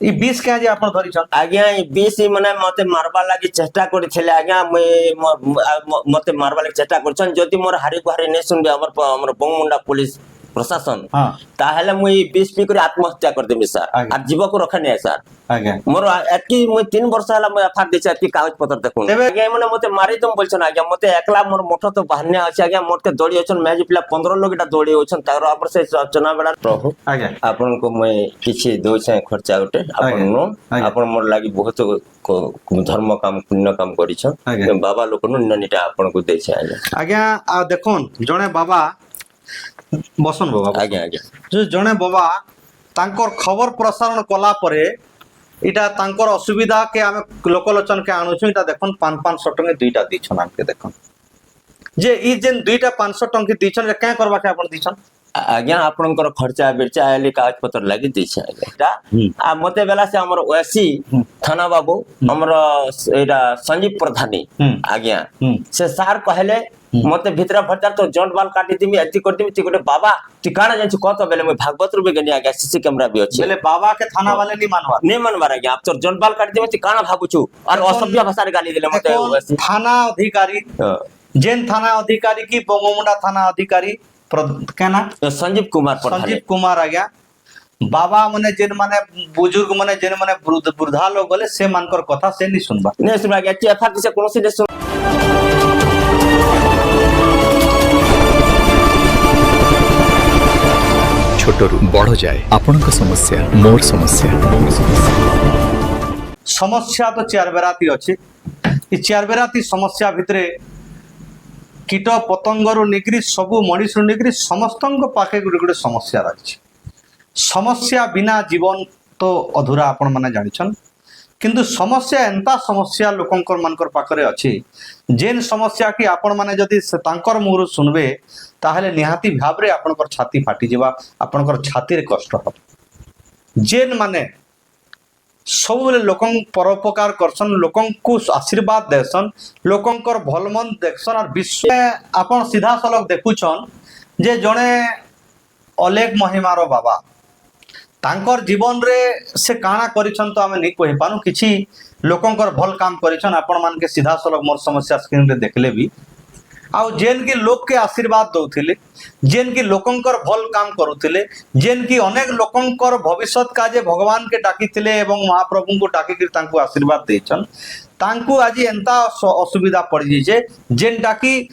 ई 20 के जे आपण धरिछन आज्ञा बीस माने मते मारबा लागि चेष्टा करथिले आज्ञा मते मारबा लागि चेष्टा करछन जदि मोर हारी गुहारी नै सुनबे हमर बंगमुंडा पुलिस प्रशासन हां ताहेले मुई 20 पी करी आत्महत्या कर देबी सर आज्ञा। आ जीव को रखने सर आज्ञा मोर एतकी मुई 3 वर्ष हला मुई एफआर देछ एतकी कागज पत्र देखुन तेबे- आज्ञा माने मते मारी तुम बोलछन आज्ञा मते एकला मोर मोठो तो बहाने अछि आज्ञा मोते दौड़ी अछन मैच पिला 15 लोग एटा दौड़ी अछन तार ऊपर से चना बेड़ा प्रभु आज्ञा आपन को मुई किछि दोछ खर्चा उठे आपन नो आज्ञा। आपन मोर लागि बहुत धर्म काम पुण्य काम करिछन आज्ञा। बाबा लोक नु ननिटा आपन को देछ आज्ञा आज्ञा आ देखोन जणे बाबा बसन बाबा आज्ञा आज्ञा जो जणे बाबा तांकर खबर प्रसारण कला परे इटा तांकर असुविधा के आमे लोकलोचन के आणुछु इटा देखोन 500 टंके दुईटा दिछन आके देखोन जे ई जेन दुईटा 500 टंके दिछन रे काय करबा के आपण दिछन आज्ञा आपनकर खर्चा बिरचा आली कागज पत्र लागि दिछ आज्ञा आ मते बेला से हमर ओएसी थाना बाबू हमर एटा संजीव प्रधानी आज्ञा से सार कहले मते भितरा भरता तो जॉइंट बाल काटी दिमी एति कर दिमी तिकोटे बाबा ठिकाना जानि कत बेले मैं भागवत रुबे गनी आज्ञा सीसी कैमरा भी अछि बेले बाबा के थाना वाले नहीं मानवा नै मनबार आज्ञा आप तो जॉइंट बाल काटी दिमी तिकाना भागुछु और असभ्य भाषा रे गाली दिले मते ओएसी थाना अधिकारी जेन थाना अधिकारी की बंगमुंडा थाना अधिकारी केना संजीव कुमार प्रधान संजीव कुमार आज्ञा बाबा मने जेन माने बुजुर्ग मने जेन माने वृद्धा लोग गले से मानकर कथा से नहीं सुनबा नै सुनबा आज्ञा एफआर से कोनोसी नै सुन छोटरू बड़ जाए आपनक समस्या मोर समस्या समस्या तो चार बेराती अच्छे ये चार बेराती समस्या भितरे कीट पतंगर निगरी सबू मनीष निगरी समस्त पाखे गोटे गोटे समस्या रही समस्या बिना जीवन तो अधूरा आपण मैंने जानिछन किंतु समस्या एंता समस्या लोकंकर मानकर पाखरे अच्छी जेन समस्या कि आपण माने जदि तांकर मुहरु सुनबे ताहले निहाती भाबरे आपनकर छाती फाटी जिबा आपनकर छाती रे कष्ट हो जेन माने सब बेले लोकं परोपकार करसन लोकं को आशीर्वाद देसन लोकंकर भलमंद देखसन और विश्व में आपण सीधा सलग देखुछन जे जणे अलेख महिमारो बाबा तांकर जीवन रे से काना करिछन तो आमे नहीं कहि पानु किछि लोकंकर भल काम करिछन आपण मान के सीधा सलग मोर समस्या स्क्रीन रे देखले भी आउ जेन की लोक के आशीर्वाद दौथिले जेन की लोकंकर भल काम करुथिले जेन की अनेक लोकंकर भविष्यत काजे भगवान के डाकिथिले एवं महाप्रभु को डाकी तांको आशीर्वाद देछन तांको आज एंता असुविधा पड़ी जे जेन डाकी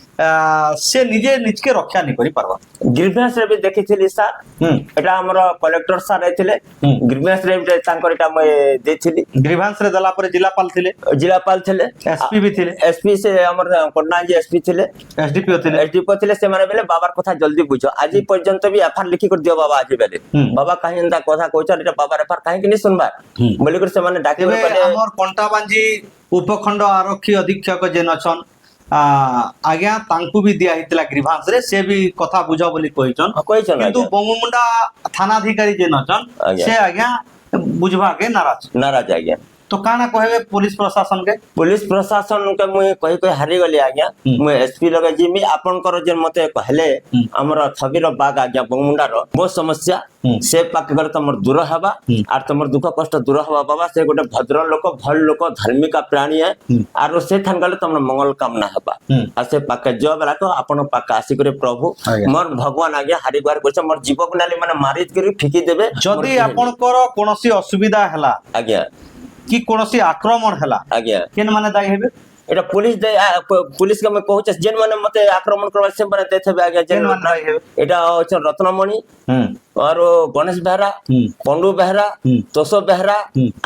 से निजे निज के रक्षा नहीं करि पारबा ग्रीवेंस रे भी देखिथिली सर एटा हमर कलेक्टर सर रहिथिले ग्रीवेंस रे तांकर एटा मैं देथिली ग्रीवेंस रे दला पर जिलापाल थिले एसपी भी थिले एसपी से हमर पटना जी एसपी थिले एसडीपीओ थिले से माने बेले बाबार कथा जल्दी बुझो आज पर्यंत भी एफआर लिखि कर दियो बाबा आज बेले बाबा काहे एंता कथा कहछन एटा बाबा एफआर काहे कि नहीं सुनबा बोली कर से माने डाके एबे हमर कंटाबांजी उपखंड आरक्षी अधीक्षक जेन अछन आज्ञा तांकु भी दिया हितला ग्रीवांस रे से भी कथा बुझा बोली कहिछन किंतु बंगमुंडा थाना अधिकारी जेन अछन से आज्ञा बुझवा के नाराज आज्ञा तो काना कहबे पुलिस प्रशासन के मुई कहि हारि गली आज्ञा मुई एसपी लगे जिमी आपनकर जे मते कहले हमर छबिर बाग आज्ञा बंगमुंडा रो बहुत समस्या से पाक गले तमर दूर हबा आर तमर दुख कष्ट दूर हबा बाबा से गोटे भद्र लोक भल लोक धार्मिक प्राणी है आर से थान गले तमर मंगल कामना हबा आ से पाक जो बेला तो आपन पाक आसी करे प्रभु मोर भगवान आज्ञा हारि गुहार करछ मोर जीवक नाली माने मारित करी फिकी देबे जदी आपनकर कोनोसी असुविधा हला आज्ञा कि कोनोसी आक्रमण हला आज्ञा केन माने दाई हेबे एटा पुलिस के मैं कहूछ जेन माने मते आक्रमण करबा से माने देथबे आज्ञा जेन माने दाई हेबे एटा छ रत्नमणि और गणेश बेहरा पंडू बेहरा तोसो बेहरा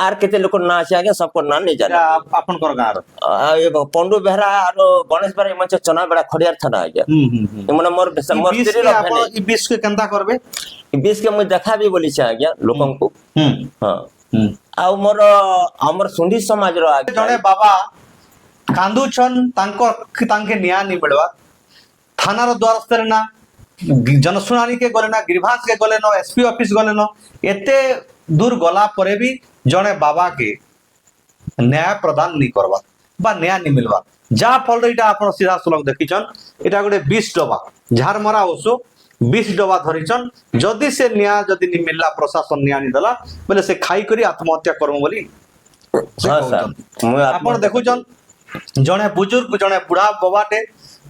आर केते लोक ना छै आज्ञा सबको नाम नहीं जाने आपनकर गां रो ए पंडू बेहरा और गणेश बेहरा मन चना बेड़ा खड़ियार थाना आज्ञा माने मोर मस्ती रे आपण ई 20 के केंदा करबे 20 के मैं देखा भी बोली छै आज्ञा लोकन को हां आ मोर हमर सुंडी समाज रो जणे बाबा कांदुछन तांके न्याय नहीं मिलवा थाना रो द्वारस्थ रे ना जनसुनानी के गले ना गिरभास के गले न एसपी ऑफिस गले न एते दूर गला परे भी जणे बाबा के न्याय प्रदान नहीं करवा बा न्याय नहीं मिलवा जा फल इटा आपण सीधा सुलग देखिछन इटा गोटे 20 डबा झारमरा ओसो 20 डबा धरिछन जदि से निया जदि नि मिलला प्रशासन निया नि दला बोले से खाई करी आत्महत्या करम बोली हाँ सर मुझे आपण देखुछन जणे बुजुर्ग जणे बुढ़ा बाबाटे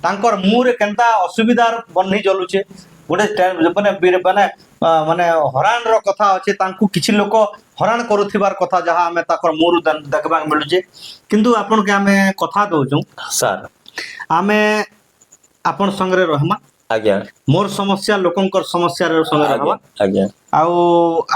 तांकर मुंह रे केनता असुविधा बन्ही जलुचे गोटे माने माने हरान रो कथा अछि तांकु किछि लोक हरान करूथिबार कथा जहा हमें ताकर मुंह रू देखबा मिलुचे किंतु आपण के हमें कथा दउछु सर आमे आपण संगरे रहमा आज्ञा मोर समस्या लोकंकर समस्या रे संगे रहमा आज्ञा आउ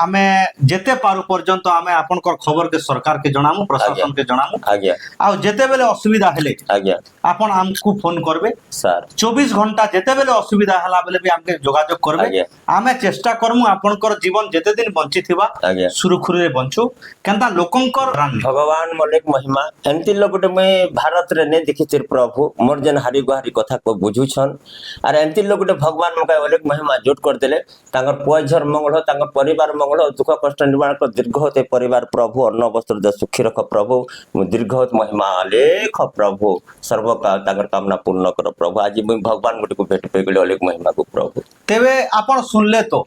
आमे जेते पारु पर्यंत आमे आपनकर खबर के सरकार के जणामु प्रशासन के जणामु आज्ञा आउ जेते बेले असुविधा हेले आज्ञा आपण हमकु फोन करबे सर 24 घंटा जेते बेले असुविधा हला बेले भी हमके जोगाजोग करबे आज्ञा। आमे चेष्टा करमु आपनकर जीवन जेते दिन बंची थिबा आज्ञा। सुरखुरी रे बंचो केनता लोकंकर रान भगवान मलिक महिमा एमती लोग मैं भारत रे ने देखी प्रभु मोर जन हारी गुहारी कथा को बुझुछन आर एमती लोग भगवान मका मलिक महिमा जोट कर देले तांकर पुआ झर मंगल हो तांकर परिवार मंगल हो दुख कष्ट निवारण कर दीर्घ होते परिवार प्रभु अन्न वस्त्र दे सुखी रख प्रभु दीर्घ होत महिमा लेख प्रभु सर्व का तांकर कामना पूर्ण कर प्रभु आज मुई भगवान गुटे को भेट पे गेले अलेख महिमा को प्रभु तेबे आपण सुनले तो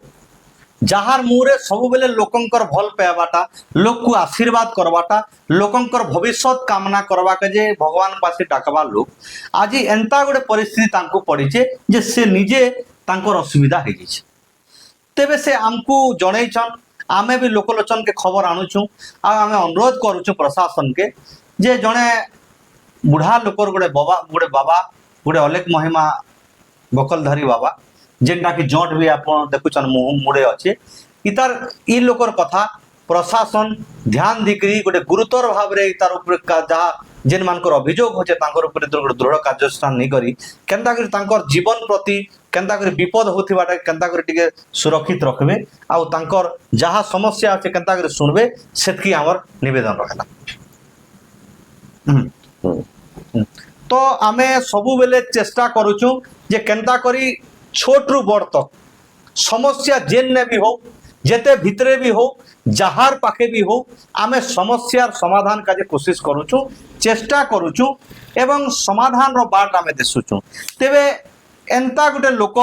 जहार मुरे सब बेले लोकंकर भल पाइबाटा लोक को आशीर्वाद करवाटा लोकंकर भविष्य कामना करवा के जे भगवान पासे डाकबा लोक आज एंता गोटे परिस्थिति तांको पड़ीचे जे से निजे तांकर असुविधा हे जिछ तेबे से हमकु जणैछन आमे भी लोकलोचन के खबर आणुछु आ आमे अनुरोध करूछु प्रशासन के जे जणे बुढ़ा लोकर गोटे बाबा गोटे अलेख महिमा बकलधारी बाबा जेनटा कि जोट भी आपण देखुछन मुंह मुड़े अच्छे इतार इ लोकर कथा प्रशासन ध्यान दिकरी गोटे गुरुतर भाव रे इतार ऊपर जहा जेन मानकर अभियोग होचे तांकर ऊपर दृढ़ कार्यानुष्ठान नहीं करी केनता करी तांकर जीवन प्रति केनता करी विपद होथिबाटा केनता करी टिके सुरक्षित रखबे आ तांकर जहा समस्या আছে केनता करी सुनबे सेतकी हमर निवेदन रहला तो आमे सबु बेले चेष्टा करूछु जे केनता करी छोट रु बड़ तक समस्या जेन ने भी हो जेते भितरे भी हो जहार पाखे भी हो आमे समस्यार समाधान का जे कोशिश करूछु चेष्टा करूछु एवं समाधान रो बाट आमे देसुछु तेबे एंता गुटे लोक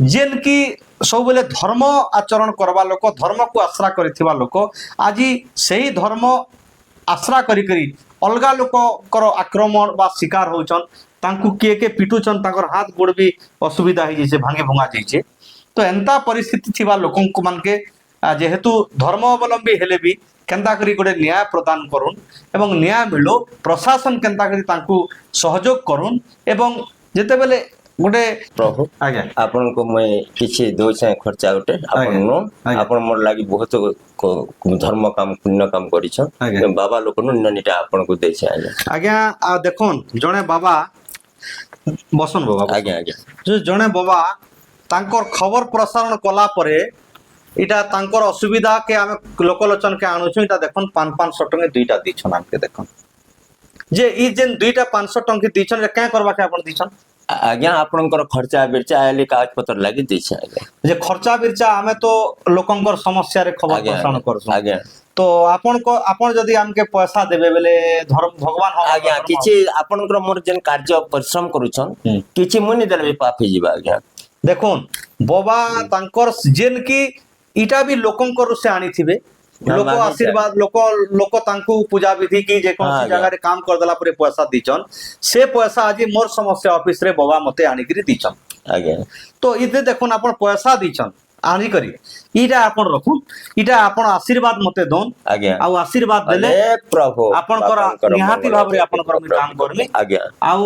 जेन की सब बेले धर्म आचरण करवा लोक धर्म को आश्रा करिथिबा लोक आज सही धर्म आश्रा करी करी अलगा लोकर आक्रमण बा शिकार होचन तांकु के पिटुचन तांकर हाथ गोड़ भी असुविधा हो जाइए भांगे भंगा जाइए तो एंता परिस्थिति थिबा लोकन को मान के जेहेतु धर्म अवलंबी हेले भी केनता करी गोटे न्याय प्रदान करुन एवं न्याय मिलो प्रशासन केनता करी तांकु सहयोग करुन एवं जेते बेले गोटे प्रभु आज्ञा आपन को मैं किछि दो छै खर्चा गोटे आपन आपन मोर लागि बहुत धर्म काम पुण्य काम करिछन बाबा लोक ननिटा आपन को दै छै आज्ञा आ देखोन जणे बाबा बसन बाबा आज्ञा आज्ञा जो जणे बाबा तांकर खबर प्रसारण कला परे इटा तांकर असुविधा के आमे लोकलोचन के आणुछु इटा देखन 500 टंके दुईटा दिछन हमके देखन जे ई जेन दुईटा 500 टंके दिछन रे काय करबा के आपण दिछन आज्ञा आपनकर खर्चा बिरचा आले कागज पत्र लागि दै छै आज्ञा जे खर्चा बिरचा आमे तो लोकंकर समस्या रे खबर प्रसारण करछु आज्ञा तो आपण जदी हमके पैसा देबे बेले धर्म भगवान हम आज्ञा किछि आपनकर मोर जेन कार्य परिश्रम करूछन किछि मुनि देले पापी जीवा आज्ञा देखोन बाबा तांकर जेन की इटा भी लोकंकर से आनी थिबे लोक आशीर्वाद लोक तांकु पूजा विधि की जे कोन जगह रे काम कर देला परे पैसा दिचन से पैसा आज मोर समस्या ऑफिस रे बाबा मते आनी करी दिचन आज्ञा तो इते देखोन आपण पैसा दिचन आनी करी इटा आपण रखु इटा आपण आशीर्वाद मते दोन आज्ञा आ आशीर्वाद देले प्रभु आपनकर निहाती भाव रे आपनकर काम करमी आज्ञा आ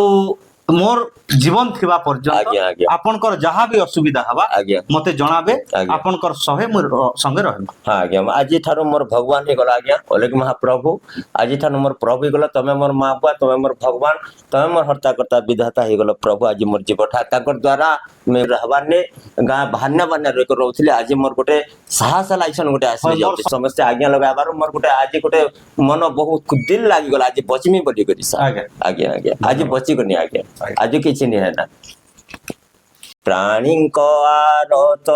मोर जीवन थिबा पर्यंत आज्ञा आज्ञा आपनकर जहाँ भी असुविधा हवा आज्ञा मते जणाबे आज्ञा। आपनकर सहे मोर संगे रहबा हाँ आज्ञा आज ठारो मोर भगवान हे गला आज्ञा अलेख महाप्रभु आज ठारो मोर प्रभु गला तमे मोर मां बुआ तमे मोर भगवान तमे मोर हर्ता करता विधाता हे गला प्रभु आज मोर जीवठा ताकर द्वारा मैं रहबाने गा भान्ना बन्ना रे को रहउथिले आज मोर गोटे साहस लाइसन गोटे आसी जाउ समस्या आज्ञा लगाबार मोर गोटे आज गोटे मन बहुत दिल लागी गला आज बचमी बडी करी आज्ञा आज्ञा आज्ञा आज बची गनी आज्ञा आज किछि नि है ना प्राणी को आरत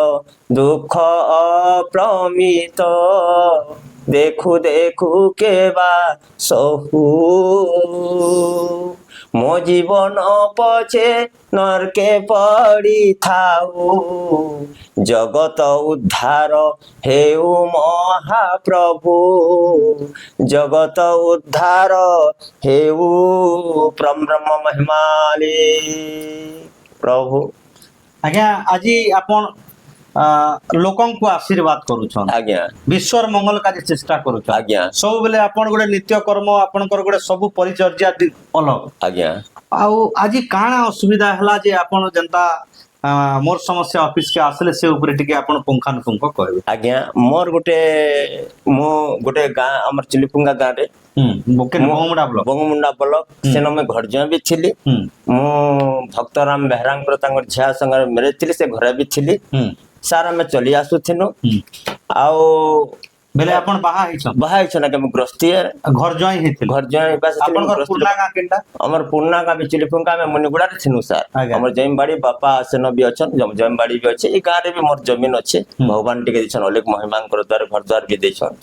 दुख अप्रमित देखु देखु के बा सहु ମୋ ଜୀବନ ପଛେ ନର୍କେ ପଡ଼ିଥାଉ ଜଗତ ଉଦ୍ଧାର ହେଉ ମହାପ୍ରଭୁ ଜଗତ ଉଦ୍ଧାର ହେଉ ବ୍ରହ୍ମ ମହିମାଳି ପ୍ରଭୁ। ଆଜ୍ଞା ଆଜି ଆପଣ ଲୋକଙ୍କୁ ଆଶୀର୍ବାଦ କରୁଛନ୍ ଆଜ୍ଞା ବିଶ୍ୱର ମଙ୍ଗଲ କାଜି ଚେଷ୍ଟା କରୁଛନ୍ ଆଜ୍ଞା ସବୁବେଳେ ଆପଣ ଗୋଟେ ନିତ୍ୟ କର୍ମ ଆପଣଙ୍କର ଗୋଟେ ସବୁ ପରିଚର୍ଯ୍ୟା ଅଲଗା ଆଜ୍ଞା ଆଉ ଆଜି କାଣା ଅସୁବିଧା ହେଲା ଯେ ଆପଣ ଯେନ୍ତା ମୋର ସମସ୍ୟା ଅଫିସ କେ ଆସିଲେ ସେ ଉପରେ ଟିକେ ଆପଣ ପୁଙ୍ଖାନୁପୁଙ୍ଖ କହିବେ। ଆଜ୍ଞା ମୋର ମୁଁ ଗୋଟେ ଗାଁ ଆମର ଚିଲିପୁଙ୍ଗା ଗାଁରେ ବଙ୍ଗମୁଣ୍ଡା ବ୍ଲକ ବଙ୍ଗମୁଣ୍ଡା ବ୍ଲକ ସେନ ମୁଇଁ ଘରଜୁଆ ବି ଥିଲି ମୁଁ ଭକ୍ତରାମ ବେହେରାଙ୍କର ତାଙ୍କର ଝିଅ ସାଙ୍ଗରେ ମ୍ୟାରେଜ ଥିଲି ସେ ଘରେ ବି ଥିଲି ସାର୍ ଆମେ ଚଲି ଆସୁଥିନୁ ଆଉ ବେଲେ ଆପଣ ବାହା ହେଇଛନ୍ ବାହା ହେଇଛନ୍ ଆଜ୍ଞା ମୁଁ ଗ୍ରସ୍ତି ଘର ଜୁଆଇଁ ହେଇଥିଲେ ଘର ଜୁଆ ଆପଣଙ୍କର ପୁରୁଣା ଗାଁ କେନ୍ଟା ଆମର ପୁରୁଣା ଗାଁ ବି ଚିଲିପୁଙ୍ଗା ଆମେ ମୁନିଗୁଡାରେ ଥିନୁ ସାର୍ ଆଜ୍ଞା। ଆମର ଜମିବାଡି ବାପା ସେନ ବି ଅଛନ୍ ଜମିବାଡି ବି ଅଛି ଏଇ ଗାଁରେ ବି ମୋର ଜମିନ ଅଛି ଭଗବାନ ଟିକେ ଦେଇଛନ୍ ଅଲେଖ ମହିମାଙ୍କର ଦ୍ୱାରା ଘର ଦ୍ୱାର ବି ଦେଇଛନ୍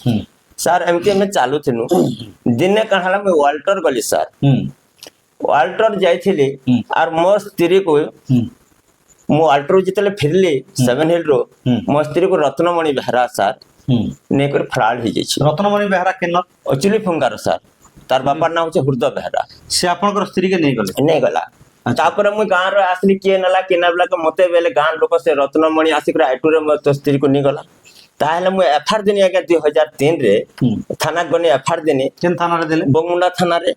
ସାର୍ ଏମିତି ଆମେ ଚାଲୁଥିନୁ ଦିନେ କାଣା ହେଲା ମୁଁ ୱାଲ୍ଟର ଗଲି ସାର୍ ୱାଲ୍ଟର ଯାଇଥିଲି ଆର ମୋ ସ୍ତ୍ରୀକୁ ମୁଁ ୱାଲ୍ଟରରୁ ଯେତେବେଳେ ଫେରିଲି ସେଭେନ ହିଲରୁ ମୋ ସ୍ତ୍ରୀକୁ ରତ୍ନମଣି ବେହେରା ସାର୍ ନେଇକରି ଫରାଳ ହେଇଯାଇଛି। ରତ୍ନମଣି ବେହେରା କେନ ଅଚୁଲି ଫୁଙ୍ଗାର ସାର୍ ତାର ବାପାର ନାଁ ହଉଛି ହୃଦୟ ବେହେରା ସେ ଆପଣଙ୍କର ସ୍ତ୍ରୀ କେ ନେଇଗଲେ ନେଇଗଲା ତାପରେ ମୁଁ ଗାଁରେ ଆସିଲି କିଏ ନେଲା ମତେ ବେଲେ ଗାଁ ଲୋକ ସେ ରତ୍ନମଣି ଆସିକରି ଆଇଟୁରେ ମୋ ସ୍ତ୍ରୀକୁ ନେଇଗଲା ତାହେଲେ ମୁଁ ଏଫଆର ଦେନି ଆଜ୍ଞା 2003 ରେ ଥାନା ଗନି ଏଫଆର ଦେନି କେନ୍ ଥାନାରେ ଦେଲେ ବଙ୍ଗମୁଣ୍ଡା ଥାନାରେ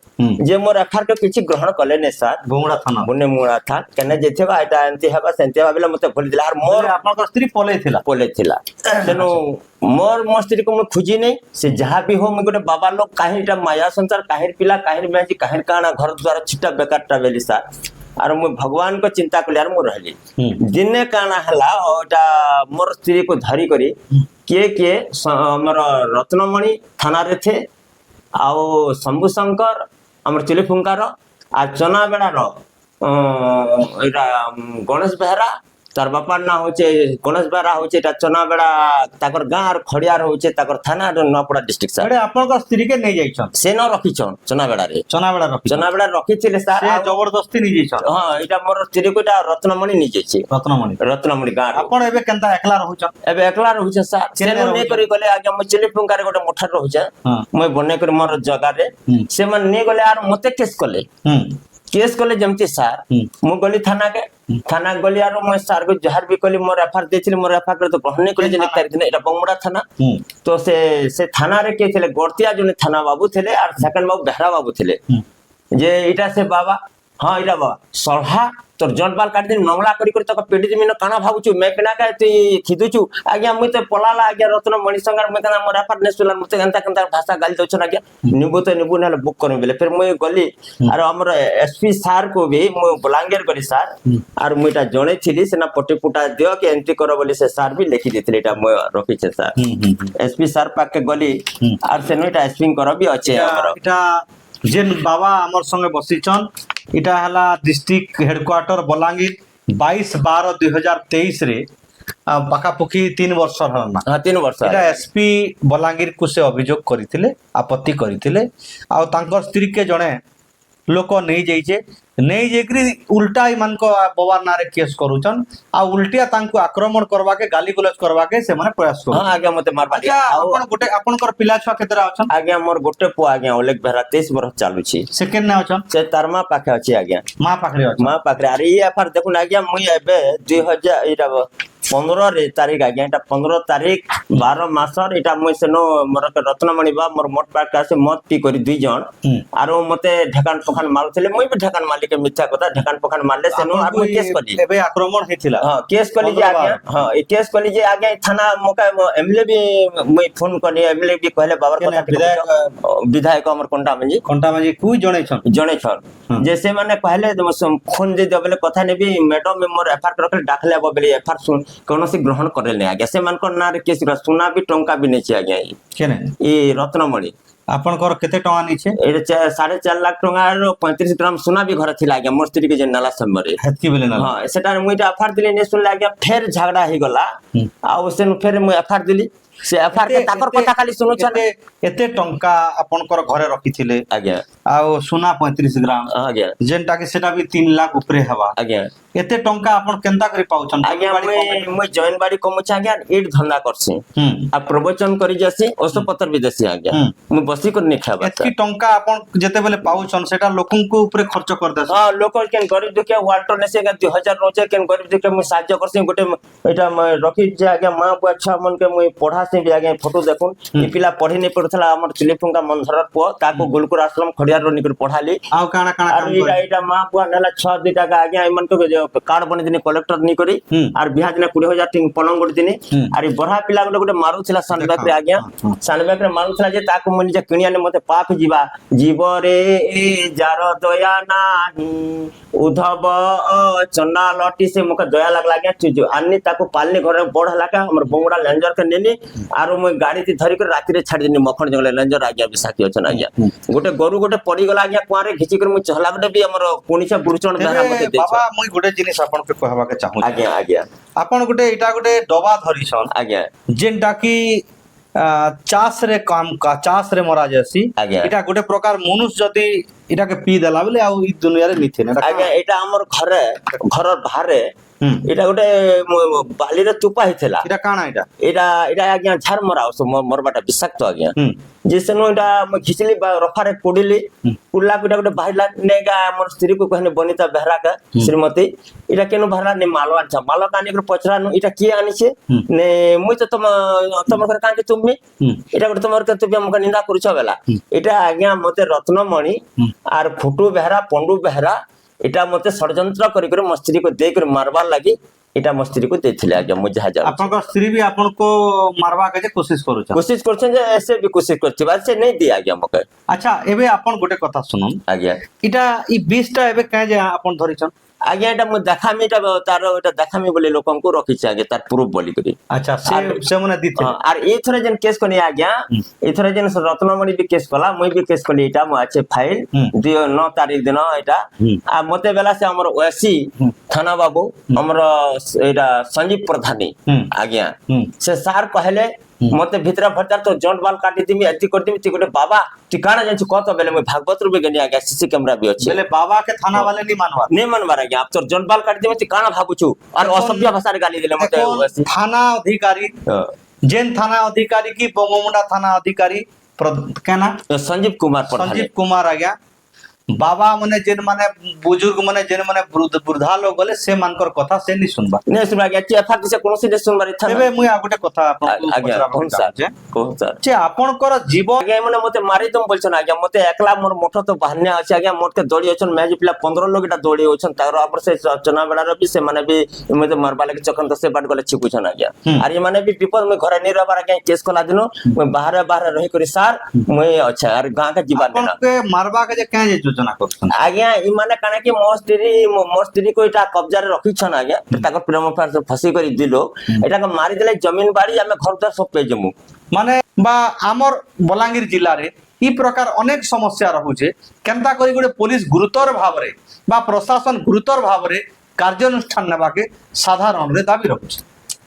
ଯେ ମୋର ଏଫଆର କେ କିଛି ଗ୍ରହଣ କଲେ ନେ ସାର୍ ବଙ୍ଗମୁଣ୍ଡା ଥାନା ବଙ୍ଗମୁଣ୍ଡା ଥାନା କେନେ ଯେଥିବା ଏଟା ଏମିତି ହେବା ସେମିତି ହେବା ବେଲେ ମତେ ଭୁଲି ଦିଲା ଆର ମୋର ଆପଣଙ୍କର ସ୍ତ୍ରୀ ପଳେଇଥିଲା ଥିଲା ତେଣୁ ମୋ ସ୍ତ୍ରୀକୁ ମୁଁ ଖୋଜି ନେଇ ସେ ଯାହା ବି ହଉ ମୁଁ ଗୋଟେ ବାବା ଲୋକ କାହିଁଟା ମାୟା ସଂସାର କାହିଁର ପିଲା କାହିଁର ମ୍ୟାଜି କାହିଁର କାଣା ଘର ଦ୍ୱାର ଛିଟା ବେକାରଟା ବେଲି ସାର୍ ଆର ମୁଁ ଭଗବାନଙ୍କ ଚିନ୍ତା କଲି ଆର ମୁଁ ରହିଲି ଦିନେ କାଣା ହେଲା ଏଟା ମୋର ସ୍ତ୍ରୀକୁ ଧରି କରି କିଏ ଆମର ରତ୍ନମଣି ଥାନାରେ थे ଆଉ ଶମ୍ଭୁ ଶଙ୍କର ଆମର ଚିଲିଫୁଙ୍କାର ଆଉ ଚନାବେଡାର ଏଇଟା ଗଣେଶ ବେହେରା ତାର ବାପାର ନାଁ ହଉଛି ଗଣେଶ ବେହେରା ହଉଛି ଏଟା ଚନାବେଡା ତାଙ୍କର ଗାଁ ଖଡିଆର ହଉଛି ତାଙ୍କର ଥାନା ନୂଆପଡା ଡିଷ୍ଟ୍ରିକ୍ଟ ସାର୍ ଆପଣଙ୍କ ସ୍ତ୍ରୀ କେ ନେଇ ଯାଇଛନ୍ ସେ ନ ରଖିଛନ୍ ଚନାବେଡାରେ ଚନାବେଡା ରଖିଥିଲେ ସାର୍ ଜବରଦସ୍ତି ନେଇ ଯାଇଛନ୍ ହଁ ଏଇଟା ମୋର ସ୍ତ୍ରୀକୁ ଏଟା ରତ୍ନମଣି ନେଇଯାଇଛି ରତ୍ନମଣି ଗାଁ ଆପଣ ଏବେ କେନ୍ତା ଏକଲା ରହୁଛନ୍ ଏବେ ଏକଲା ରହୁଛେ ସାର୍ ସେନୁ ନେଇକରି ଗଲେ ଆଜ୍ଞା ମୁଁ ଚିଲିଫୁଙ୍କାରେ ଗୋଟେ ମୁଠାରେ ରହୁଛେ ମୁଇଁ ବନେଇକରି ମୋର ଜାଗାରେ ସେମାନେ ନେଇଗଲେ ଆର ମତେ କେସ୍ କଲେ ଯେମିତି ସାର୍ ମୁଁ ଗଲି ଥାନା ଗଲି ଆର ମୁଁ ସାର୍ କୁ ଯାହାର ବି କଲି ମୋର ଏଫଆର ଦେଇଥିଲି ମୋର ଏଫଆର ତ ଗ୍ରହଣ କଲେ ଯେ ଏଟା ବଙ୍ଗମୁଣ୍ଡା ଥାନା ତ ସେ ଥାନାରେ କିଏ ଥିଲେ ଗର୍ତିଆ ଜଣେ ଥାନା ବାବୁ ଥିଲେ আর সেকেন্ড বাবু বেহরা বাবু ଥିଲେ যে এটা সে বাবা হ্যাঁ এটা বাবা সলহা তোর জট বাল কাটি দিন নংলা করি করি তোকে পেটি দিমি কানা ভাবুছু মে কিনা কে তুই খিদুছু আজ্ঞা মুই তো পলালা আজ্ঞা রত্ন মণি সঙ্গার মুই কেনা মোর এফআর নেসুলা মতে কেনতা কেনতা ভাষা গালি দউছন আজ্ঞা নিবু না বুক করমি বেলে ফির মুই গলি আর আমার এসপি স্যার কো भी মুই বলাঙ্গের গলি স্যার আর মুই এটা জনে ছিলি সেনা পটি পুটা দিও কি এন্ট্রি করো বলি সে স্যার भी লিখি দিছিল এটা মুই রখিছে স্যার এসপি স্যার পাকে গলি আর সেনো এটা এসপি করো भी আছে আমার এটা যেন বাবা আমার সঙ্গে বসিছন এটা হলা ডিস্ট্রিক্ট হেডকোয়ার্টার বলাঙ্গীর 22/12/2023 রে পাখাপাখি 3 ବର୍ଷ হল না 3 ବର୍ଷ এটা এসপি বলাঙ্গীর কু সে অভিযোগ করিଥିଲେ আপত্তি করিଥିଲେ ଆଉ ତାଙ୍କର ସ୍ତ୍ରୀ କେ ଜଣେ ଲୋକ ନେଇ ଯାଇଛେ ନେଇ ଯାଇକରି ଉଲ୍ଟା ଏମାନଙ୍କ ବବାର ନାଁରେ କେସ୍ କରୁଛନ୍ ଆଉ ଉଲ୍ଟିଆ ତାଙ୍କୁ ଆକ୍ରମଣ କରବାକେ ଗାଲି ଗୁଲଜ କରବାକେ ସେମାନେ ପ୍ରୟାସ ହଁ କରୁଛନ୍ ଆଜ୍ଞା ମତେ ମାରବା ଆପଣ ଗୋଟେ ଆପଣଙ୍କର ପିଲା ଛୁଆ କେତେଟା ଅଛନ୍ ଆଜ୍ଞା ମୋର ଗୋଟେ ପୁଅ ଆଜ୍ଞା ଅଲେଖ ବେହେରା 23 ବର୍ଷ ଚାଲୁଛି ସେକେଣ୍ଡ ନା ଅଛନ୍ ସେ ତାର ମା ପାଖେ ଅଛି ଆଜ୍ଞା ମା ପାଖରେ ଅଛନ୍ ମା ପାଖରେ ଆରେ ଇ ଏଫଆର ଦେଖୁନ ଆଜ୍ଞା ମୁଇଁ ଏବେ 2000 ଏଇଟା 15 ରେ ତାରିଖ ଆଜ୍ଞା ଏଟା 15 ତାରିଖ 12 ମାସର ଏଟା ମୁଇଁ ସେନ ମୋର ରତ୍ନମଣି ବା ମୋର ମୋଟ ପାଖ ଆସେ ମତ ପି କରି ଦୁଇ ଜଣ ଆरो ମତେ ଢେକାନ ପଖାନ ମାରୁଥିଲେ ମୁଇଁ ବି ଢେକାନ ମାଲିକ ମିଥ୍ୟା କଥା ଢେକାନ ପଖାନ ମାରଲେ ସେନ আর মুই কেস কলি ଏବେ ଆକ୍ରମଣ ହେଇଥିଲା ହଁ কেস কলি যে আজ্ঞা ହଁ ଏ কেস কলি যে আজ্ঞা থানা মোকা এমএলএ भी মুই ফোন কলি এমএলএ भी कहले বাবার কথা বিধায়ক আমার কଣ୍ଟାମାଝି କୁ ଜଣେଇଛନ୍ ଜଣେଇଛନ୍ ଯେ ସେମାନେ କହିଲେ ଫୋନ ଦେଇ ଦିଅ ବେଲେ କଥା ନେବି ମ୍ୟାଡମ ମୋର ଏଫଆର ରଖିଲେ ଡାକଲେ ହବ ବେଲେ ଏଫଆର କୌଣସି ଗ୍ରହଣ କରେନି ଆଜ୍ଞା ସେମାନଙ୍କର ନାଁରେ କେସ୍ ସୁନା ବି ଟଙ୍କା ବି ନେଇଛି ଆଜ୍ଞା କେନେ ଏ ରତ୍ନମଣି ଆପଣଙ୍କର କେତେ ଟଙ୍କା ନେଇଛେ ଏଇଟା 4.5 ଲାখ ଟଙ୍କାର 35 ଗ୍ରାମ ସୁନା ବି ଘରେ ଥିଲା ଆଜ୍ଞା ମୋର ସ୍ତ୍ରୀ କେ ଯେ ନେଲା ସମୟରେ ହେତକି ବେଲେ ନା ହଁ ସେଟା ମୁଇଁ ଏଫଆର ଦିଲି ନେ ଶୁଣିଲେ ଆଜ୍ଞା ଫେର ଝଗଡା ହେଇଗଲା ଆଉ ସେନ ଫେର ମୁଇଁ ଏଫଆର ଦିଲି ସେ ଏଫଆଇଆର କେ ତାଙ୍କର କଥା ଖାଲି ଶୁଣୁଛନ୍ ଏତେ ଟଙ୍କା ଆପଣଙ୍କର ଘରେ ରଖିଥିଲେ ଆଜ୍ଞା ଆଉ ସୁନା 35 ଗ୍ରାମ ଆଜ୍ଞା ଯେନ୍ଟା କି ସେଟା ବି 3 ଲାख ଉପରେ ହେବା ଆଜ୍ଞା ଏତେ ଟଙ୍କା ଆପଣ କେନ୍ତା କରି ପାଉଛନ୍ ଆଜ୍ଞା ମୁଇଁ ଜଏନ୍ ବାଡି କମୁଛି ଆଜ୍ଞା ଇଟ ଧନ୍ଦା କରସି ହୁଁ ଆଉ ପ୍ରବଚନ କରି ଯାସି ଔଷଧ ପତ୍ର ବି ଦେସି ଆଜ୍ଞା ହୁଁ। ମୁଁ ବସି କରି ନେଇ ଖାଇବା ଏତିକି ଟଙ୍କା ଆପଣ ଯେତେବେଳେ ପାଉଛନ୍ ସେଟା ଲୋକଙ୍କ ଉପରେ ଖର୍ଚ୍ଚ କରିଦେସ ହଁ ଲୋକ କେନ୍ ଗରିବ ଦୁଃଖିଆ ୱାଟର ନେସି 2000 ରହୁଛେ କେନ୍ ଗରିବ ଦୁଃଖିଆ ମୁଁ ସାହାଯ୍ୟ କରସି ଗୋଟେ ଏଇଟା ରଖିଛି ଆଜ୍ଞା ମା ବୁଆ ଛୁଆ ମନକେ ମୁଇଁ ପଢାସି ବି ଆଜ୍ଞା ଫଟୋ ଦେଖୁନ୍ ଏ ପିଲା ପଢି ନେଇ ପଡୁଥିଲା ଆମର ଚିଲିଫୁଙ୍କା ମନ୍ଧରର ପୁଅ ତାକୁ ଗୁଲକୁର ଆଶ୍ରମ ଖଡିଆର ନିକରି ପଢାଲି ଆଉ କାଣା କାଣା আর କାମ এইটা করে এইটা মা বুয়া নেলা 6 টাকা আগে এমনকে কার্ড বনে দিনে কলেক্টর নি করি হুম। আর বিহা দিনে 20,000 টিং পলং করে দিনে হুম। আর এই বড়া পিলা গোটে মারুছিলা সানব্যাক রে আজ্ঞা হুম। সানব্যাক রে মারুছিলা যে তাকে মনি যে কিনি আনে মতে পাপ ଯିବା জীবরে যার দয়া নাহি উদ্ধব চন্না লটি সে মুখ দয়া লাগলা আজ্ঞা চুজু আনি তাকে পালনি ঘরে বড় হলাকা আমার বঙ্গড়া লেঞ্জর কে নেনি আর মই গাড়ি তি ধরি করে রাতি রে ছাড়ি দিনি মখন জঙ্গল লেঞ্জর আজ্ঞা বিসাকি অছন আজ্ঞা গোটে গরু গোটে পড়ি গলা আজ্ঞা কুয়ারে ঘিচি করে মু চহলা গোটে ବି ଆମର ପୁଣିଛ ଗୁରୁଚରଣ ବେହେରା ମତେ ତେବେ ଦେଇଛ ବାବା ମୁଇଁ ଗୋଟେ ଜିନିଷ ଆପଣଙ୍କୁ କହିବାକୁ ଚାହୁଁଛି ଆଜ୍ଞା ଆଜ୍ଞା ଆପଣ ଗୋଟେ ଏଇଟା ଗୋଟେ ଡବା ଧରିଛନ୍ ଆଜ୍ଞା ଯେନ୍ଟା କି ଚାଷରେ ଚାଷରେ ମରା ଯାସି ଆଜ୍ଞା। ଏଇଟା ଗୋଟେ ପ୍ରକାର ମନୁଷ ଯଦି ଏଟାକେ ପିଇ ଦେଲା ବେଲେ ଆଉ ଇ ଦୁନିଆରେ ନିଥେ ନା ଆଜ୍ଞା ଏଇଟା ଆମର ଘରେ ଘର ବାହାରେ ହୁଁ ଏଇଟା ଗୋଟେ ବାଲିରେ ଚୁପା ହେଇଥିଲା ଏଇଟା କାଣା ଏଇଟା ଏଇଟା ଏଇଟା ଆଜ୍ଞା ଝାର ମରା ମରବାଟା ବିଷାକ୍ତ ଆଜ୍ଞା ହୁଁ ଯେ ସେନୁ ଏଇଟା ମୁଁ ଘିଚିଲି ରଫାରେ ପୋଡିଲି ପୁଡିଲା ପିଟା ଗୋଟେ ବାହାରିଲା ନେଇକା ଆମର ସ୍ତ୍ରୀକୁ କହିଲେ ବନିତା ବେହେରାକା ଶ୍ରୀମତୀ ଏଇଟା କେନୁ ବାହାରିଲା ନେ ମାଲ ଆଣିଛ ମାଲ ଆଣିକରି ପଚରାନୁ ଏଇଟା କିଏ ଆଣିଛେ ନେ ମୁଇଁ ତ ତମ ଘରେ କାହିଁକି ତୁମି ଏଇଟା ଗୋଟେ ତମର ତୁମେ ଆମକୁ ନିନ୍ଦା କରୁଛ ବେଲା ଏଇଟା ଆଜ୍ଞା ମତେ ରତ୍ନମଣି আর ফুটু বেহরা পন্ডু বেহরা এটা মতে ষড়যন্ত্র করি করে ମୋ ସ୍ତ୍ରୀକୁ ଦେଇକରି ମାରବାର ଲାଗି এটা ମୋ ସ୍ତ୍ରୀକୁ ଦେଇଥିଲେ ଆଜ୍ଞା ମୁଁ ଯାହା ଜାଣୁଛି ଆପଣଙ୍କ ସ୍ତ୍ରୀ ବି ଆପଣଙ୍କୁ ମାରବା କେ କୋशिଶ କରୁଛ କୋशिଶ କରୁଛନ୍ ଯେ ସେ ବି କୋशिଶ କରିଛି ବାସ୍ ସେ ନେଇ ଦିଏ ଆଜ୍ଞା ମକେ ଆଚ୍ଛା ଏବେ ଆପଣ ଗୋଟେ କଥା ଶୁଣନ୍ ଆଜ୍ଞା ଏଇଟା ଇ ବିଷଟା ଏବେ କାଁ ଯେ ଆପଣ ଧରିଛନ୍ ଆଜ୍ଞା ଏଟା ମୁଁ ଦେখামি এটা তার এটা দেখামি বলে লোকଙ୍କୁ রখিছে আগে তার প্রুফ বলি করি আচ্ছা ସେମାନେ দিতে আর এইথরে যেন কেস কনি আজ্ঞা এইথরে যেন রত্নমণি ବି কেস কলা মুই ବି কেস কলি এটা মো আছে ফাইল 9 তারিখ দিন এটা আর মতে বেলা সে আমার ওএসি থানা বাবু আমার এটা সঞ্জীব প্রধানী আজ্ঞা সে স্যার কহলে মতে ভিতরে ভরতার তো জন্ট বাল কাটি দিমি এতি করদিমি তুই গোটে বাবা তুই কাଣା জানিଛୁ কত বেলে মুই ভাগবত রূপে গনি আজ্ঞা সিসি ক্যামেরা भी ଅଛି বেলে বাবা কে থানা वाले नहीं मानवा নে মানবার আজ্ঞা তোর জন্ট বাল কাটি দিমি তুই কাଣା ভাবুଛୁ আর অসভ্য ভাষাରେ গালি দিলে মতে ওএসি থানা অধিকারী जेन थाना अधिकारी की बंगमुंडा थाना अधिकारी केना संजीव कुमार प्रधान संजीव कुमार आज्ञा बाबा मने जेन माने बुजुर्ग मने जेन माने वृद्धा लोग गले से मानकर कथा से नहीं सुनबा ने सुनबा आज्ञा ती एफआर से कोनोसी ने सुनबार इच्छा एबे मुई आ गोटे कथा आपन आज्ञा कोन सर कोन सर जे आपनकर जीवन आज्ञा मने मते मारी दम बोलछन आज्ञा मते एकला मोर मोठ तो बाहन्या अछि आज्ञा मोरके दौड़ी अछन मैच पिला 15 लोग एटा दौड़ी अछन तार आपन से चना बेडार भी से माने भी मते मारबा लागि चकन तो से बाट गले छिपुछन आज्ञा और ये माने भी विपद में घरे नहीं रहबार आज्ञा केस कोला दिनो मैं बाहर बाहर रही करी सर मैं अच्छा और गां का जीवन देना आपन के मारबा के जे काहे जे योजना करछन आज्ञा इ माने काना कि मोर स्त्री को इटा कब्जा रे रखी छन आज्ञा ताको प्रेम प्यार से फसी करी दिलो एटा को मारी देले जमीन बाड़ी हमें घर द्वार सब पे जमु माने बा आमर बलांगीर जिल्ला रे ई प्रकार अनेक समस्या रहुचे केनता करी गोटे पुलिस गुरुतर भाव रे बा प्रशासन गुरुतर भाव रे कार्यानुष्ठान नेबा के साधारण रे दाबी रहुचे